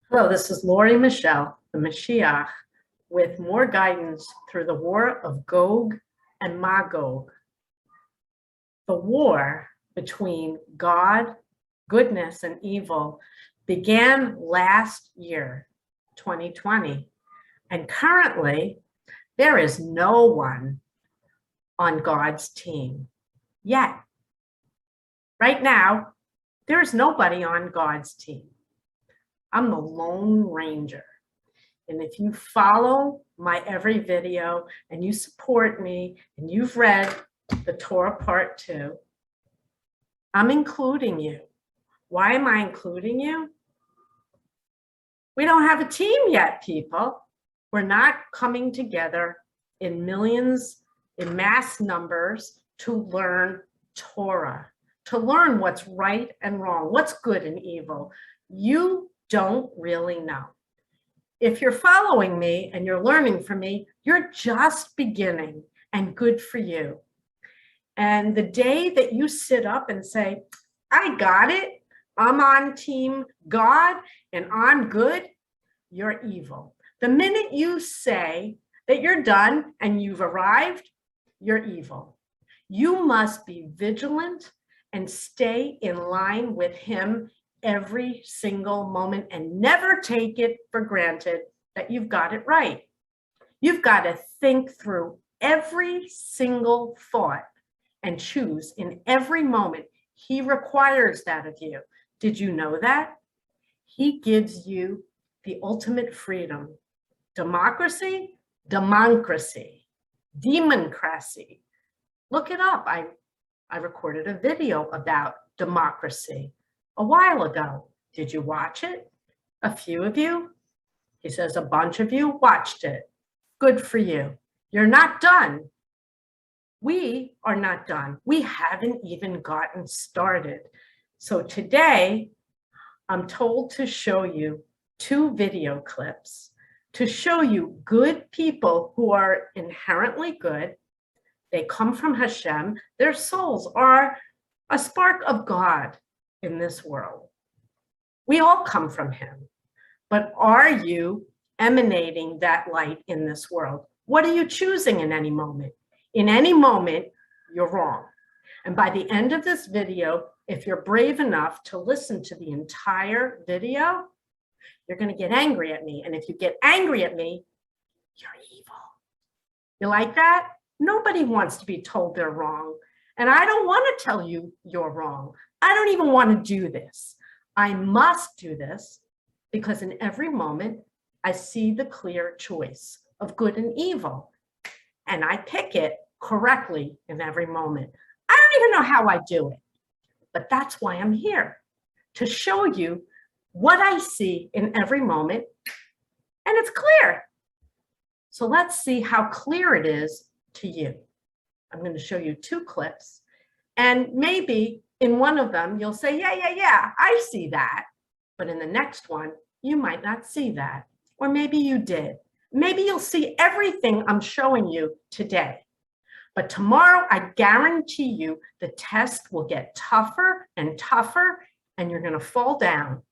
Hello, this is Lori Michelle, the Moshiach, with more guidance through the war of Gog and Magog. The war between God, goodness, and evil began last year, 2020, and currently there is no one on God's team yet. Right now, there's nobody on God's team. I'm the Lone Ranger. And if you follow my every video and you support me and you've read the Torah Part 2, I'm including you. Why am I including you? We don't have a team yet, people. We're not coming together in millions, in mass numbers to learn Torah, to learn what's right and wrong, what's good and evil. You don't really know. If you're following me and you're learning from me, you're just beginning, and good for you. And the day that you sit up and say, I got it, I'm on team God and I'm good, you're evil. The minute you say that you're done and you've arrived, you're evil. You must be vigilant and stay in line with Him every single moment and never take it for granted that you've got it right. You've got to think through every single thought and choose in every moment. He requires that of you. Did you know that? He gives you the ultimate freedom. Democracy, democracy, democracy. Look it up. I recorded a video about democracy a while ago. Did you watch it? A few of you? He says a bunch of you watched it. Good for you. You're not done. We are not done. We haven't even gotten started. So today, I'm told to show you 2 video clips to show you good people who are inherently good. They come from Hashem. Their souls are a spark of God in this world. We all come from Him, but are you emanating that light in this world? What are you choosing in any moment? In any moment, you're wrong. And by the end of this video, if you're brave enough to listen to the entire video, you're going to get angry at me. And if you get angry at me, you're evil. You like that? Nobody wants to be told they're wrong. And I don't want to tell you you're wrong. I don't even want to do this. I must do this because in every moment, I see the clear choice of good and evil. And I pick it correctly in every moment. I don't even know how I do it, but that's why I'm here, to show you what I see in every moment, and it's clear. So let's see how clear it is to you. I'm going to show you 2 clips, and maybe in one of them, you'll say, yeah, I see that. But in the next one, you might not see that. Or maybe you did. Maybe you'll see everything I'm showing you today. But tomorrow, I guarantee you, the test will get tougher and tougher, and you're going to fall down.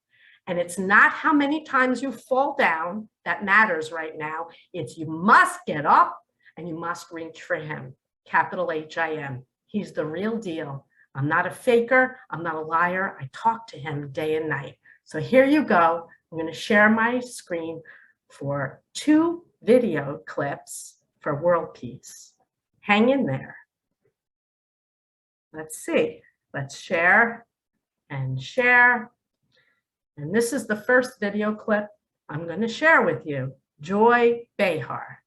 And it's not how many times you fall down that matters right now. It's you must get up and you must reach for Him. Capital H-I-M. He's the real deal. I'm not a faker. I'm not a liar. I talk to Him day and night. So here you go. I'm going to share my screen for 2 video clips for world peace. Hang in there. Let's see. Let's share and share. And this is the first video clip I'm going to share with you. Joy Behar.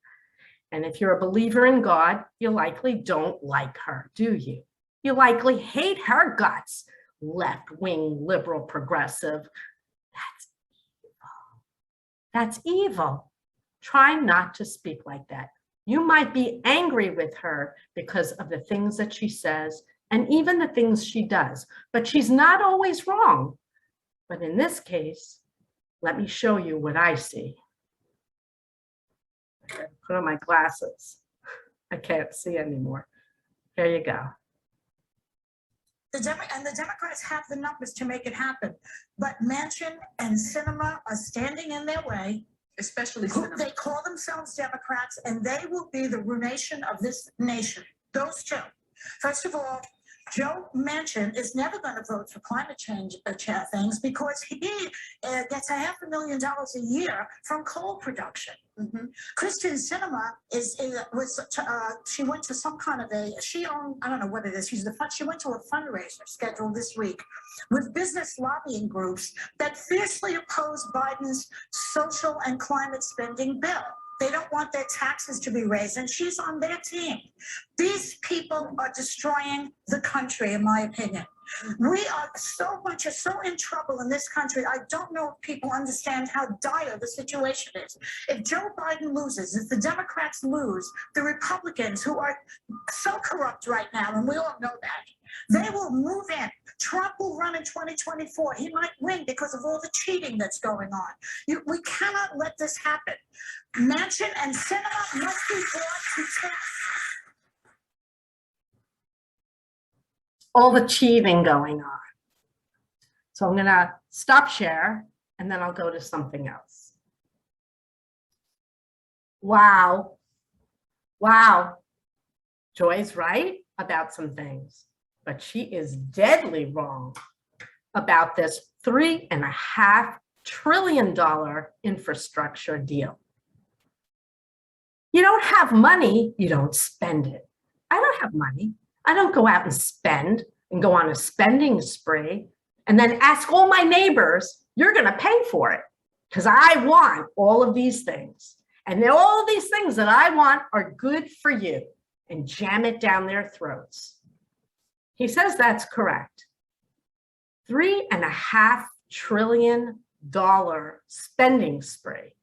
And if you're a believer in God, you likely don't like her, do you? You likely hate her guts. Left-wing, liberal, progressive. That's evil. That's evil. Try not to speak like that. You might be angry with her because of the things that she says and even the things she does, but she's not always wrong. But in this case, let me show you what I see. Put on my glasses. I can't see anymore. Here you go. The Democrats have the numbers to make it happen, but Manchin and Sinema are standing in their way. Especially Sinema. They call themselves Democrats, and they will be the ruination of this nation. Those two. First of all, Joe Manchin is never going to vote for climate change things because he gets $500,000 a year from coal production. Kristen Sinema she went to some kind of she owned, I don't know what it is. She went to a fundraiser scheduled this week with business lobbying groups that fiercely oppose Biden's social and climate spending bill. They don't want their taxes to be raised, and she's on their team. These people are destroying the country, in my opinion. We are so in trouble in this country. I don't know if people understand how dire the situation is. If Joe Biden loses, if the Democrats lose, the Republicans, who are so corrupt right now, and we all know that, they will move in. Trump will run in 2024. He might win because of all the cheating that's going on. We cannot let this happen. Manchin and Sinema must be brought to task. All the cheating going on. So I'm going to stop share, and then I'll go to something else. Wow. Joy's right about some things, but she is deadly wrong about this $3.5 trillion infrastructure deal. You don't have money, you don't spend it. I don't have money. I don't go out and spend and go on a spending spree and then ask all my neighbors, you're going to pay for it because I want all of these things. And all of these things that I want are good for you, and jam it down their throats. He says that's correct. $3.5 trillion spending spree.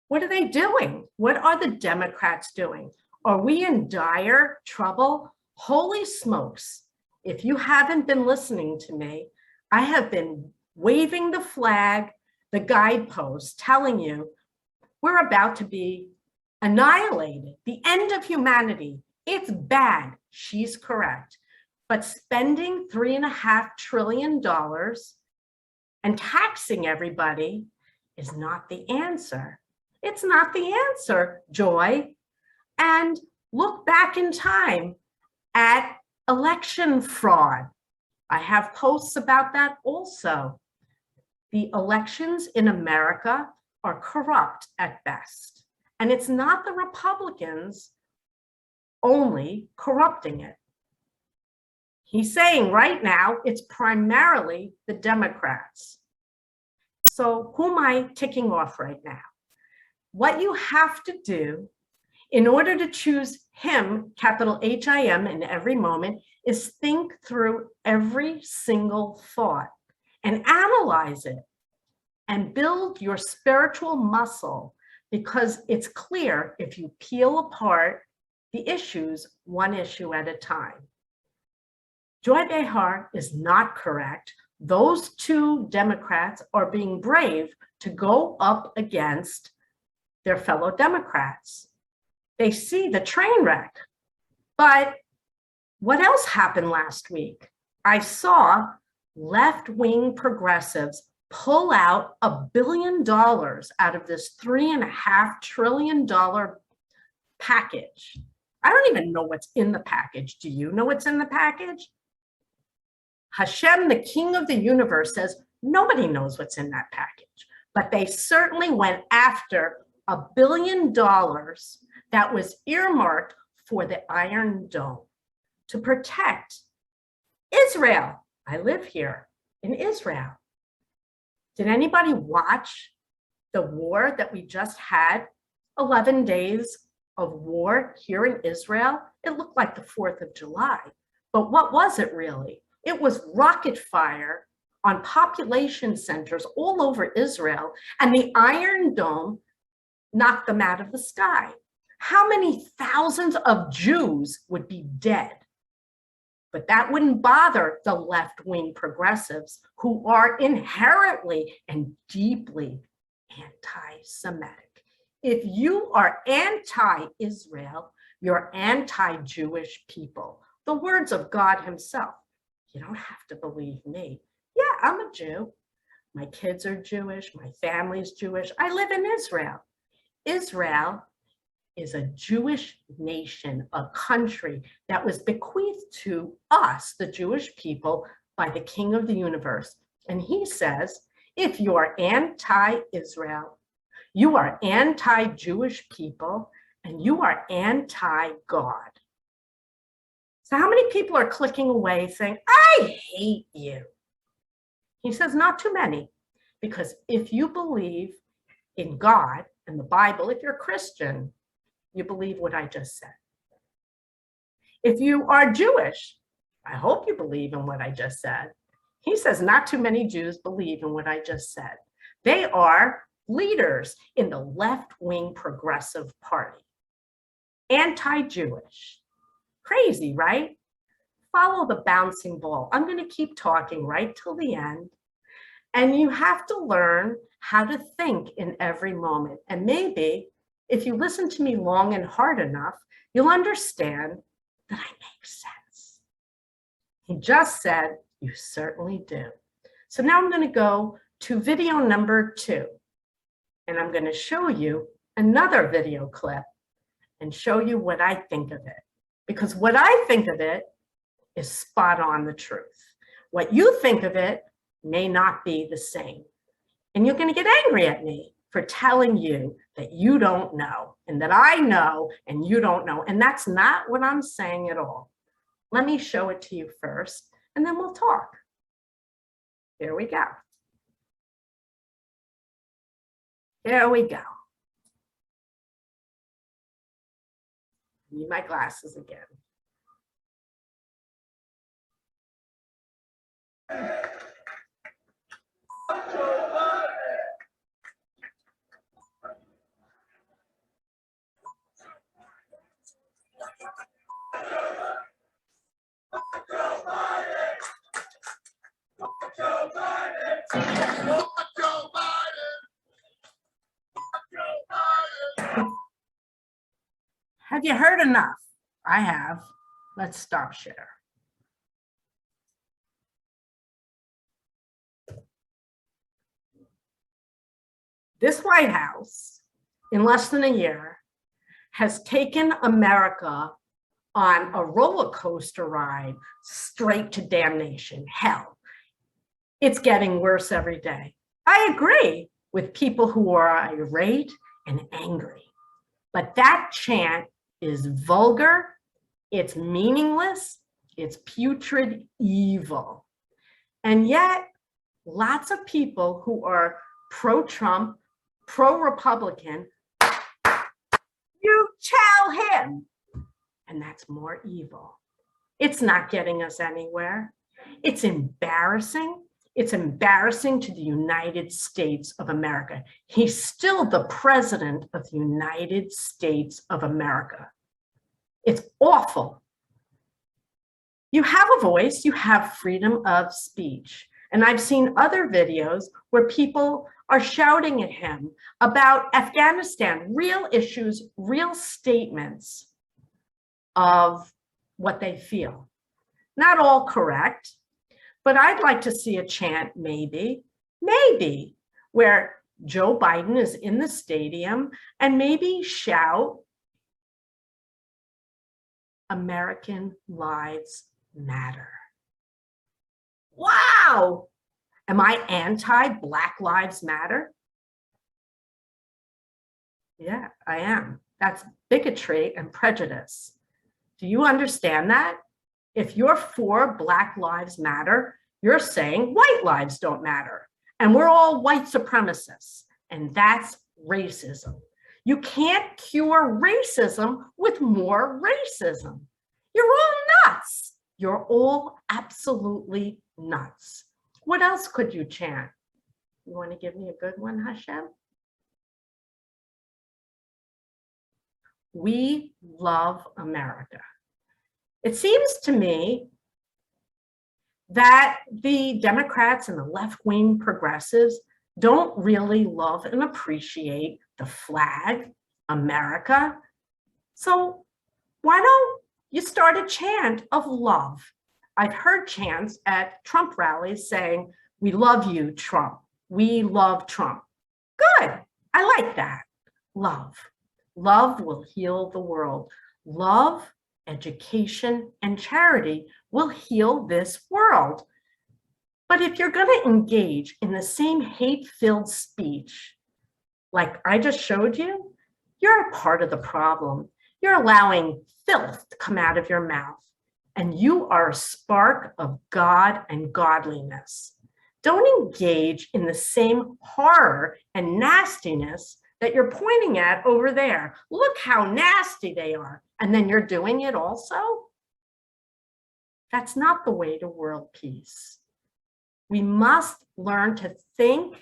What are they doing? What are the Democrats doing? Are we in dire trouble? Holy smokes. If you haven't been listening to me, I have been waving the flag, the guidepost, telling you we're about to be annihilated, the end of humanity. It's bad. She's correct. But spending $3.5 trillion and taxing everybody is not the answer. It's not the answer, Joy. And look back in time at election fraud. I have posts about that also. The elections in America are corrupt at best. And it's not the Republicans only corrupting it. He's saying right now it's primarily the Democrats. So who am I ticking off right now? What you have to do in order to choose him, capital H-I-M, in every moment, is think through every single thought and analyze it and build your spiritual muscle, because it's clear if you peel apart the issues one issue at a time. Joy Behar is not correct. Those two Democrats are being brave to go up against their fellow Democrats. They see the train wreck. But what else happened last week? I saw left-wing progressives pull out $1 billion out of this $3.5 trillion package. I don't even know what's in the package. Do you know what's in the package? Hashem, the king of the universe, says nobody knows what's in that package. But they certainly went after $1 billion that was earmarked for the Iron Dome to protect Israel. I live here in Israel. Did anybody watch the war that we just had? 11 days of war here in Israel. It looked like the 4th of July. But what was it really? It was rocket fire on population centers all over Israel, and the Iron Dome knocked them out of the sky. How many thousands of Jews would be dead? But that wouldn't bother the left-wing progressives, who are inherently and deeply anti-Semitic. If you are anti-Israel, you're anti-Jewish people. The words of God himself. You don't have to believe me. Yeah, I'm a Jew. My kids are Jewish. My family's Jewish. I live in Israel. Israel is a Jewish nation, a country that was bequeathed to us, the Jewish people, by the King of the universe. And he says, if you are anti-Israel, you are anti-Jewish people, and you are anti-God. So how many people are clicking away saying, I hate you? He says, not too many, because if you believe in God and the Bible, if you're a Christian, you believe what I just said. If you are Jewish, I hope you believe in what I just said. He says not too many Jews believe in what I just said. They are leaders in the left-wing progressive party, anti-Jewish. Crazy, right? Follow the bouncing ball. I'm going to keep talking right till the end. And you have to learn how to think in every moment. And maybe if you listen to me long and hard enough, you'll understand that I make sense. He just said, you certainly do. So now I'm going to go to video number 2. And I'm going to show you another video clip and show you what I think of it. Because what I think of it is spot on the truth. What you think of it may not be the same. And you're going to get angry at me for telling you that you don't know and that I know and you don't know. And that's not what I'm saying at all. Let me show it to you first, and then we'll talk. Here we go. Here we go. Need my glasses again. Have you heard enough? I have. Let's stop share. This White House, in less than a year, has taken America on a roller coaster ride straight to damnation, hell. It's getting worse every day. I agree with people who are irate and angry, but that chant is vulgar, it's meaningless, it's putrid evil. And yet, lots of people who are pro-Trump, pro-Republican, you tell him, and that's more evil. It's not getting us anywhere. It's embarrassing. It's embarrassing to the United States of America. He's still the president of the United States of America. It's awful. You have a voice, you have freedom of speech. And I've seen other videos where people are shouting at him about Afghanistan, real issues, real statements of what they feel. Not all correct, but I'd like to see a chant maybe, where Joe Biden is in the stadium and maybe shout, American lives matter. Wow! Am I anti-Black Lives Matter? Yeah, I am. That's bigotry and prejudice. Do you understand that? If you're for Black Lives Matter, you're saying white lives don't matter. And we're all white supremacists. And that's racism. You can't cure racism with more racism. You're all nuts. You're all absolutely nuts. What else could you chant? You want to give me a good one, Hashem? We love America. It seems to me that the Democrats and the left-wing progressives don't really love and appreciate the flag, America. So why don't you start a chant of love I've heard chants at Trump rallies saying, "We love you, Trump. We love Trump." Good. I like that. Love. Love will heal the world. Love, education, and charity will heal this world. But if you're going to engage in the same hate-filled speech, like I just showed you, you're a part of the problem. You're allowing filth to come out of your mouth, and you are a spark of God and godliness. Don't engage in the same horror and nastiness that you're pointing at over there. Look how nasty they are. And then you're doing it also? That's not the way to world peace. We must learn to think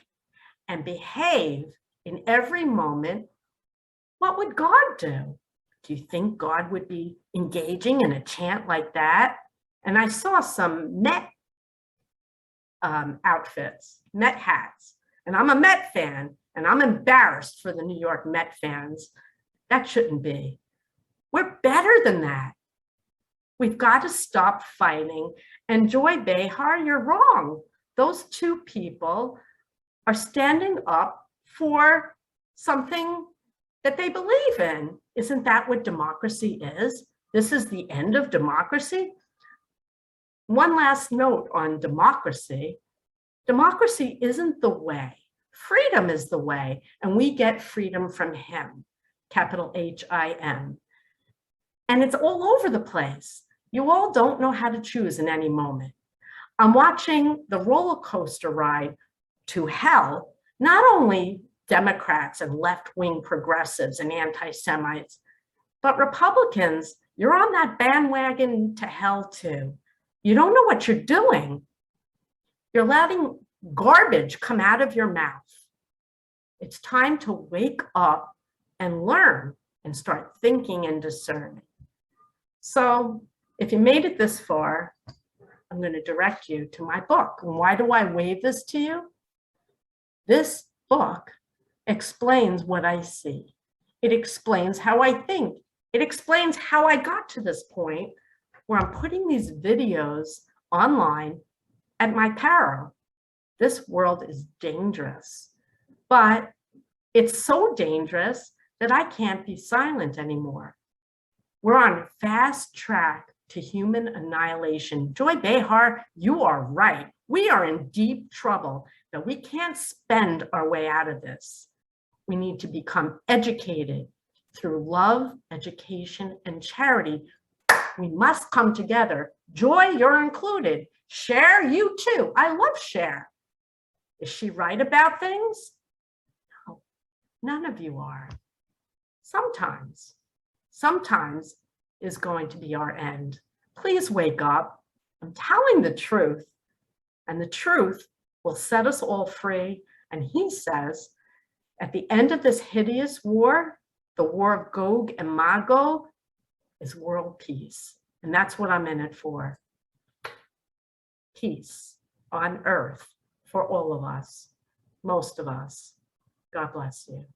and behave in every moment. What would God do? Do you think God would be engaging in a chant like that? And I saw some Met outfits, Met hats, and I'm a Met fan, and I'm embarrassed for the New York Met fans. That shouldn't be. We're better than that. We've got to stop fighting. And Joy Behar, you're wrong. Those two people are standing up for something that they believe in. Isn't that what democracy is? This is the end of democracy. One last note on democracy. Democracy isn't the way. Freedom is the way, and we get freedom from Him, capital H-I-M. And it's all over the place. You all don't know how to choose in any moment. I'm watching the roller coaster ride to hell, not only Democrats and left-wing progressives and anti-Semites, but Republicans. You're on that bandwagon to hell too. You don't know what you're doing. You're letting garbage come out of your mouth. It's time to wake up and learn and start thinking and discerning. So if you made it this far, I'm going to direct you to my book. And why do I wave this to you? This book explains what I see. It explains how I think. It explains how I got to this point where I'm putting these videos online at my peril. This world is dangerous, but it's so dangerous that I can't be silent anymore. We're on a fast track to human annihilation. Joy Behar, you are right. We are in deep trouble, but we can't spend our way out of this. We need to become educated through love, education, and charity. We must come together. Joy, you're included. Cher, you too. I love Cher. Is she right about things? No, none of you are. Sometimes is going to be our end. Please wake up. I'm telling the truth, and the truth will set us all free. And he says, at the end of this hideous war, the war of Gog and Magog, is world peace. And that's what I'm in it for. Peace on earth for all of us, most of us. God bless you.